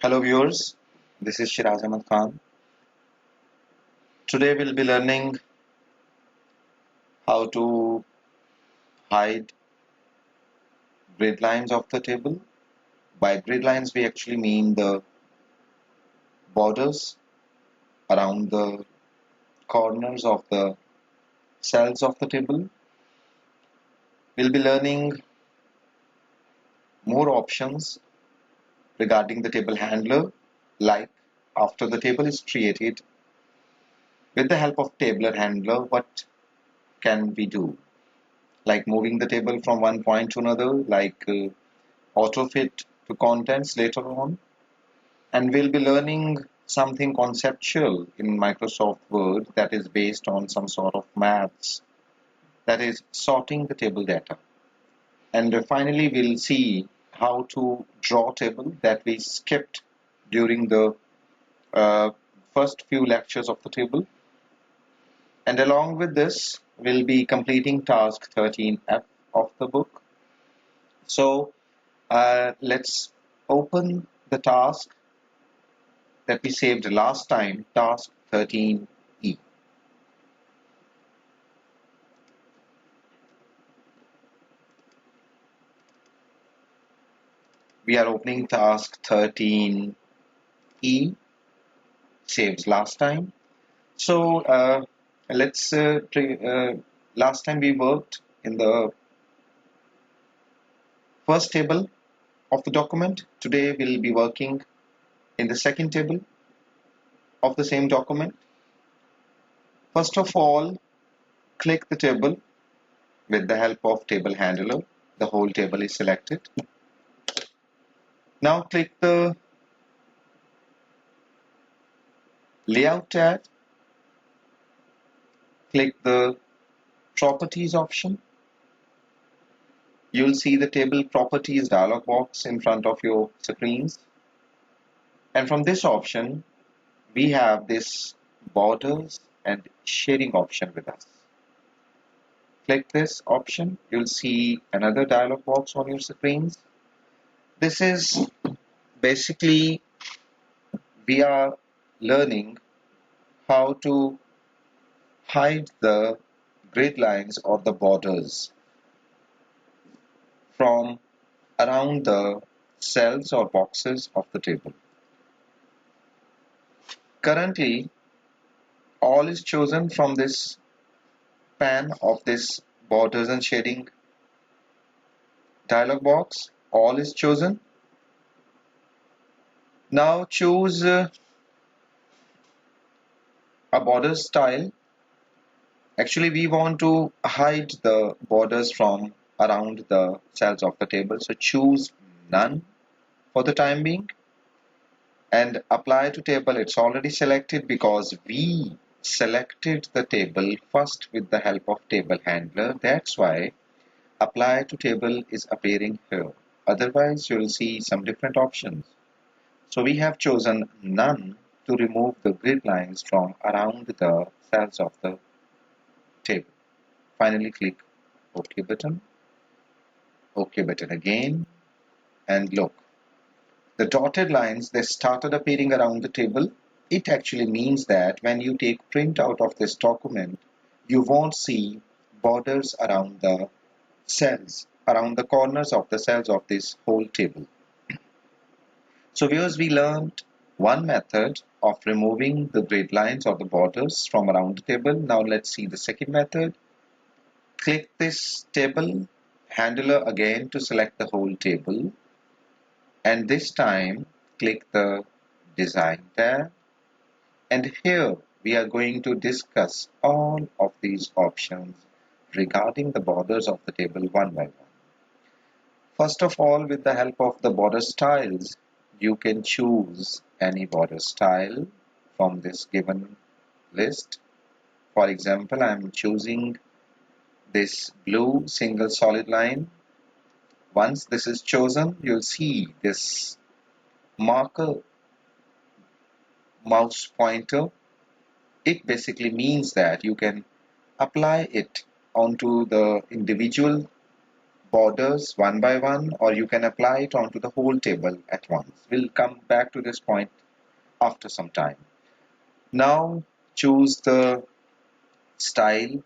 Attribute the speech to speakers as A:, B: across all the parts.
A: Hello viewers, this is Shiraz Ahmed Khan. Today we'll be learning how to hide grid lines of the table. By grid lines we actually mean the borders around the corners of the cells of the table. We'll be learning more options regarding the table handler, like after the table is created, with the help of tabular handler, what can we do? Like moving the table from one point to another, like auto fit to contents later on. And we'll be learning something conceptual in Microsoft Word that is based on some sort of maths, that is sorting the table data. And finally we'll see how to draw table that we skipped during the uh, first few lectures of the table. And along with this we'll be completing task 13F of the book. So let's open the task that we saved last time, task 13E. We are opening task 13E, saved last time. So let's last time we worked in the first table of the document. Today we'll be working in the second table of the same document. First of all, click the table with the help of table handler. The whole table is selected. Now click the layout tab. Click the properties option. You'll see the table properties dialog box in front of your screens. And from this option, we have this borders and shading option with us. Click this option. You'll see another dialog box on your screens. This is basically we are learning how to hide the grid lines or the borders from around the cells or boxes of the table. Currently, all is chosen from this pan of this borders and shading dialog box. All is chosen. Now choose a border style. Actually, we want to hide the borders from around the cells of the table. So choose none for the time being and apply to table. It's already selected because we selected the table first with the help of table handler. That's why apply to table is appearing here. Otherwise, you'll see some different options. So we have chosen none to remove the grid lines from around the cells of the table. Finally, click OK button. OK button again. And look, the dotted lines, they started appearing around the table. It actually means that when you take print out of this document, you won't see borders around the cells, around the corners of the cells of this whole table. So viewers, we learned one method of removing the grid lines or the borders from around the table. Now let's see the second method. Click this table handler again to select the whole table. And this time click the design tab. And here we are going to discuss all of these options regarding the borders of the table one by one. First of all, with the help of the border styles, you can choose any border style from this given list. For example, I am choosing this blue single solid line. Once this is chosen, you'll see this marker mouse pointer. It basically means that you can apply it onto the individual borders one by one, or you can apply it onto the whole table at once. We'll come back to this point after some time. Now choose the style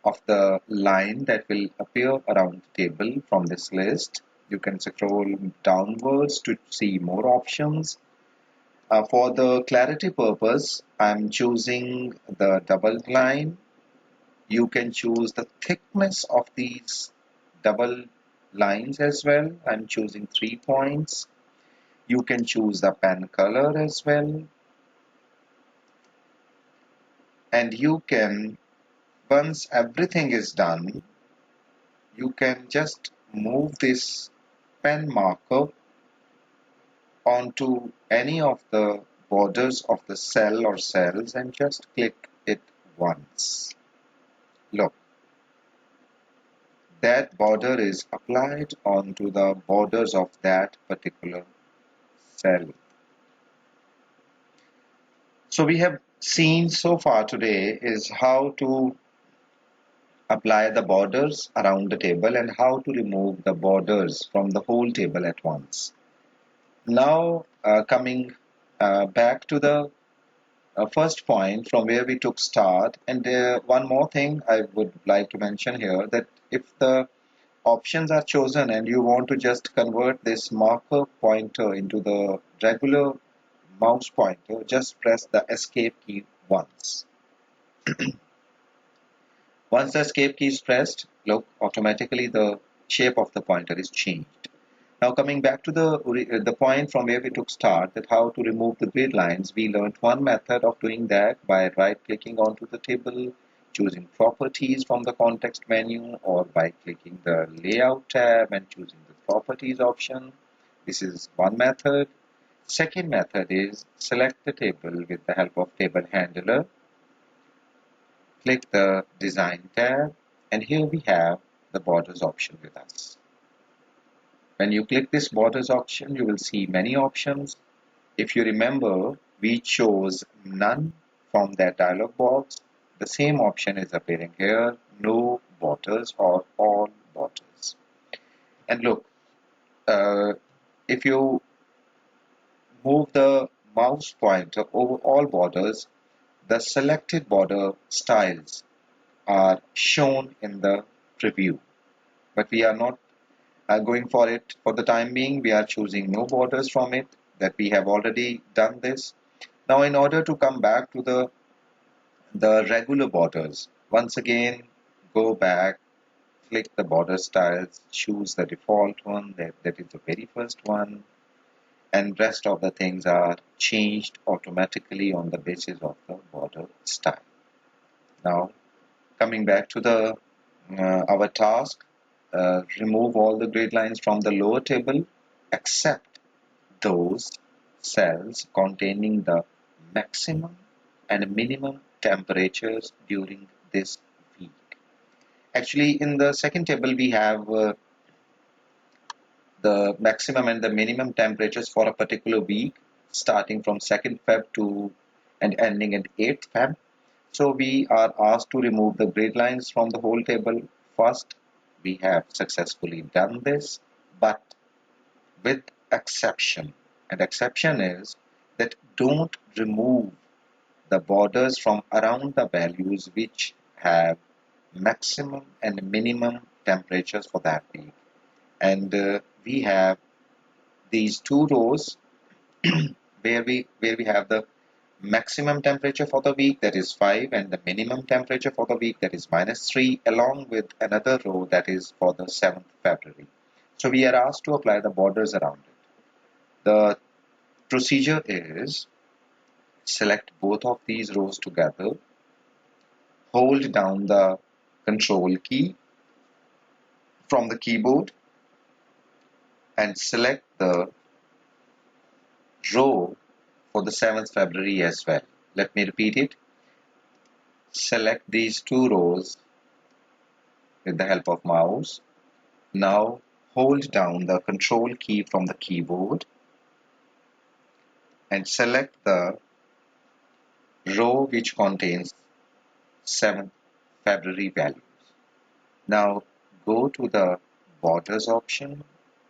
A: of the line that will appear around the table from this list. You can scroll downwards to see more options. For the clarity purpose, I'm choosing the double line. You can choose the thickness of these double lines as well. I'm choosing 3 points. You can choose the pen color as well. And you can, once everything is done, you can just move this pen marker onto any of the borders of the cell or cells and just click it once. Look, that border is applied onto the borders of that particular cell. So we have seen so far today is how to apply the borders around the table and how to remove the borders from the whole table at once. Now coming back to the first point from where we took start, and one more thing I would like to mention here, that if the options are chosen and you want to just convert this marker pointer into the regular mouse pointer, just press the escape key once. Once the escape key is pressed, look, automatically the shape of the pointer is changed. Now coming back to the point from where we took start, that how to remove the grid lines, we learned one method of doing that by right clicking onto the table, choosing properties from the context menu, or by clicking the layout tab and choosing the properties option. This is one method. Second method is select the table with the help of table handler. Click the design tab, and here we have the borders option with us. When you click this borders option, you will see many options. If you remember, we chose none from that dialog box. The same option is appearing here, no borders or all borders. And look, if you move the mouse pointer over all borders, the selected border styles are shown in the preview. But we are not going for it for the time being. We are choosing no borders from it, that we have already done this. Now in order to come back to the regular borders, once again go back, click the border styles, choose the default one, that is the very first one, and rest of the things are changed automatically on the basis of the border style. Now coming back to the our task, remove all the grid lines from the lower table except those cells containing the maximum and minimum temperatures during this week. Actually, in the second table, we have the maximum and the minimum temperatures for a particular week, starting from 2nd Feb to and ending at 8th Feb. So we are asked to remove the grid lines from the whole table. First, we have successfully done this, but with exception. And exception is that don't remove the borders from around the values which have maximum and minimum temperatures for that week. And we have these two rows where we have the maximum temperature for the week, that is 5, and the minimum temperature for the week, that is -3, along with another row that is for the 7th February. So we are asked to apply the borders around it. The procedure is select both of these rows together, hold down the control key from the keyboard and select the row for the 7th February as well. Let me repeat it. Select these two rows with the help of mouse. Now hold down the control key from the keyboard and select the row which contains 7th February values. Now go to the borders option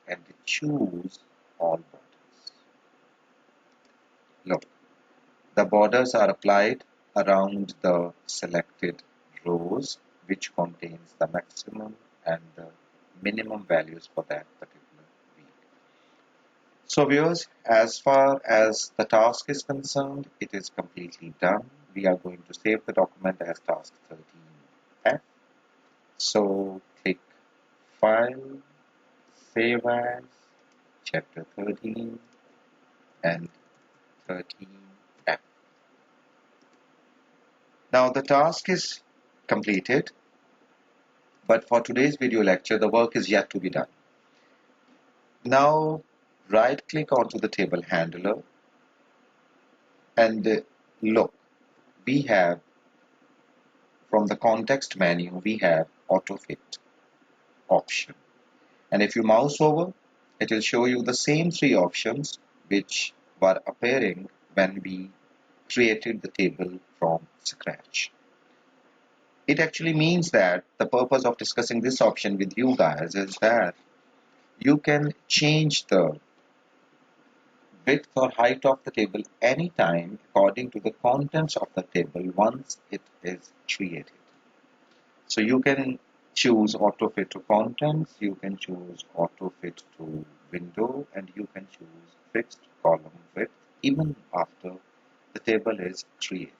A: and choose all borders. Look, the borders are applied around the selected rows which contains the maximum and the minimum values for that particular week. So viewers, as far as the task is concerned, it is completely done. We are going to save the document as task 13F. So click File, Save As, Chapter 13 and 13F. Now the task is completed, but for today's video lecture, the work is yet to be done. Now right click onto the table handler and look, we have from the context menu, we have auto fit option. And if you mouse over, it will show you the same three options which were appearing when we created the table from scratch. It actually means that the purpose of discussing this option with you guys is that you can change the width or height of the table anytime according to the contents of the table once it is created. So you can choose auto fit to contents, you can choose auto fit to window, and you can choose fixed column width even after the table is created.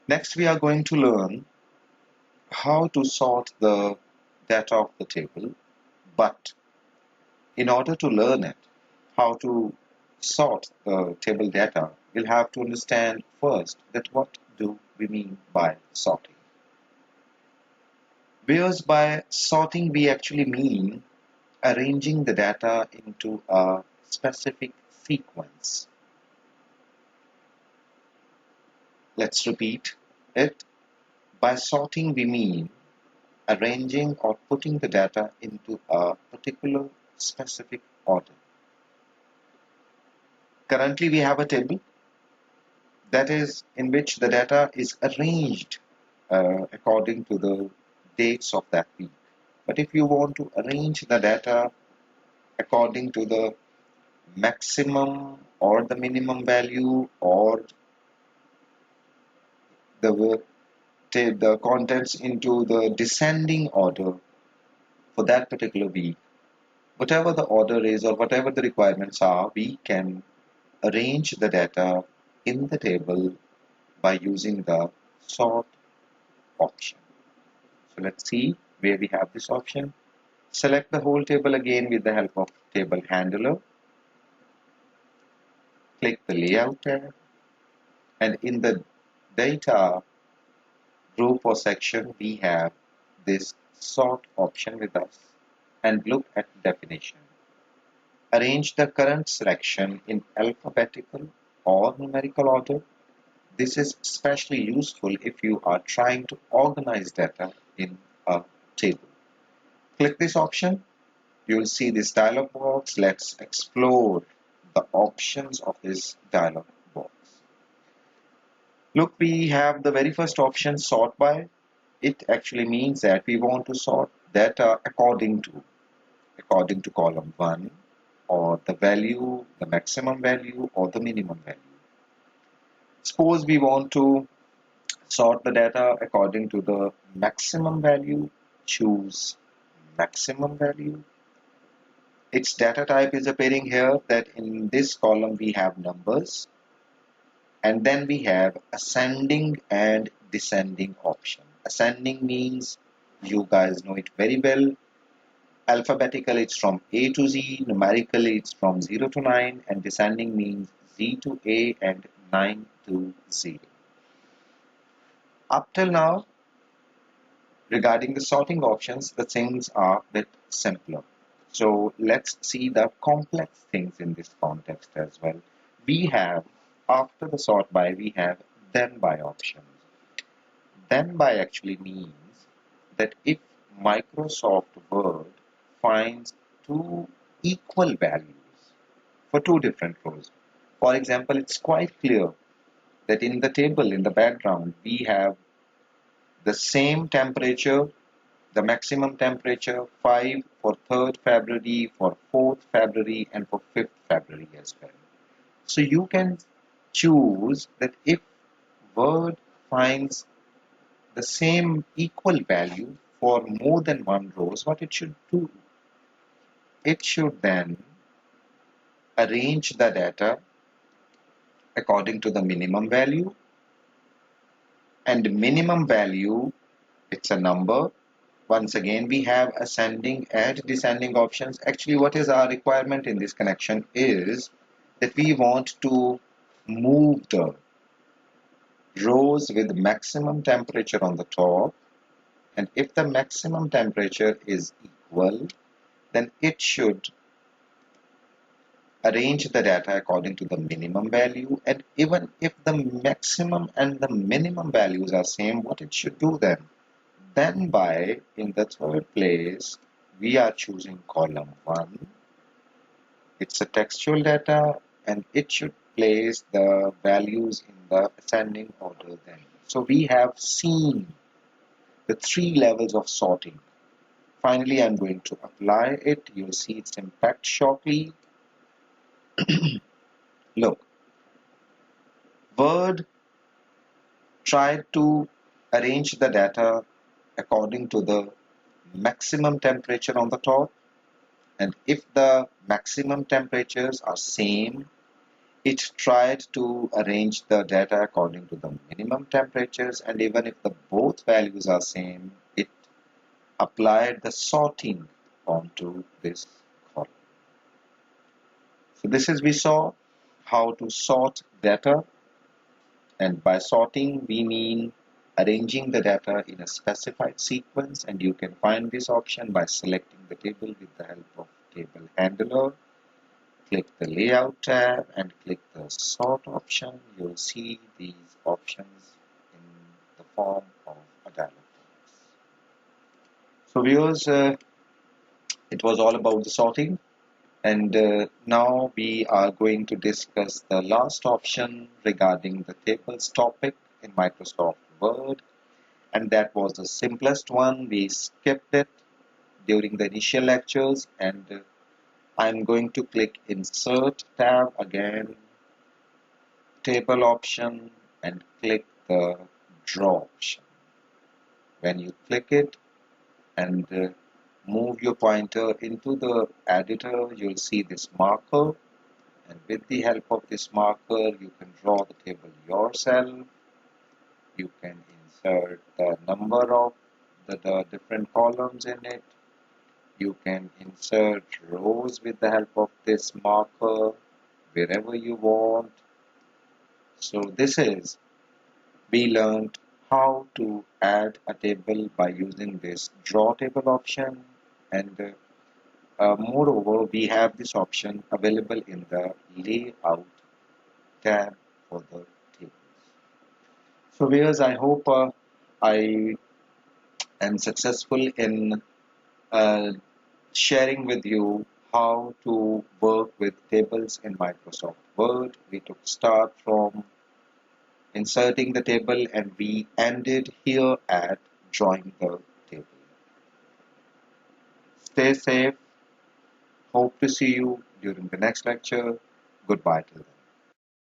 A: Next, we are going to learn how to sort the data of the table, but in order to learn it, how to sort the table data, we'll have to understand first that what do we mean by sorting. Whereas by sorting we actually mean arranging the data into a specific sequence. Let's repeat it. By sorting we mean arranging or putting the data into a particular specific order. Currently we have a table that is in which the data is arranged according to the dates of that week. But if you want to arrange the data according to the maximum or the minimum value or the contents into the descending order for that particular week, whatever the order is or whatever the requirements are, we can arrange the data in the table by using the sort option. So let's see where we have this option. Select the whole table again with the help of table handler. Click the layout tab, and in the data group or section we have this sort option with us, and look at definition. Arrange the current selection in alphabetical or numerical order. This is especially useful if you are trying to organize data in a table. Click this option. You will see this dialog box. Let's explore the options of this dialog box. Look, we have the very first option, sort by. It actually means that we want to sort data according to column 1 or the value, the maximum value or the minimum value. Suppose we want to sort the data according to the maximum value, choose maximum value. Its data type is appearing here that in this column we have numbers, and then we have ascending and descending option. Ascending means you guys know it very well. Alphabetical it's from A to Z, numerically it's from 0 to 9, and descending means Z to A and 9 to 0. Up till now, regarding the sorting options, the things are a bit simpler. So let's see the complex things in this context as well. We have, after the sort by, we have then by options. Then by actually means that if Microsoft Word finds two equal values for two different rows. For example, it's quite clear that in the table in the background we have the same temperature, the maximum temperature 5 for 3rd February, for 4th February and for 5th February as well. So you can choose that if word finds the same equal value for more than one rows, what it should do? It should then arrange the data according to the minimum value, and minimum value, it's a number. Once again, we have ascending and descending options. Actually, what is our requirement in this connection is that we want to move the rows with maximum temperature on the top, and if the maximum temperature is equal, then it should arrange the data according to the minimum value. And even if the maximum and the minimum values are same, what it should do then by in the third place we are choosing column 1. It's a textual data and it should place the values in the ascending order then. So we have seen the 3 levels of sorting. Finally, I'm going to apply it. You'll see its impact shortly. Look, Word tried to arrange the data according to the maximum temperature on the top, and if the maximum temperatures are same, it tried to arrange the data according to the minimum temperatures, and even if the both values are same, it applied the sorting onto this column. So this is, we saw how to sort data, and by sorting we mean arranging the data in a specified sequence, and you can find this option by selecting the table with the help of table handler. Click the layout tab and click the sort option. You'll see these options in the form of a dialog box. So viewers, it was all about the sorting, and now we are going to discuss the last option regarding the tables topic in Microsoft Word, and that was the simplest one. We skipped it during the initial lectures, and I'm going to click Insert tab again, Table option, and click the Draw option. When you click it and move your pointer into the editor, you'll see this marker, and with the help of this marker you can draw the table yourself. You can insert the number of the different columns in it. You can insert rows with the help of this marker wherever you want. So this is, we learned how to add a table by using this draw table option, and moreover we have this option available in the layout tab for the tables. So viewers, I hope I am successful in uh, sharing with you how to work with tables in Microsoft Word. We took start from inserting the table and we ended here at drawing the table. Stay safe. Hope to see you during the next lecture. Goodbye till then.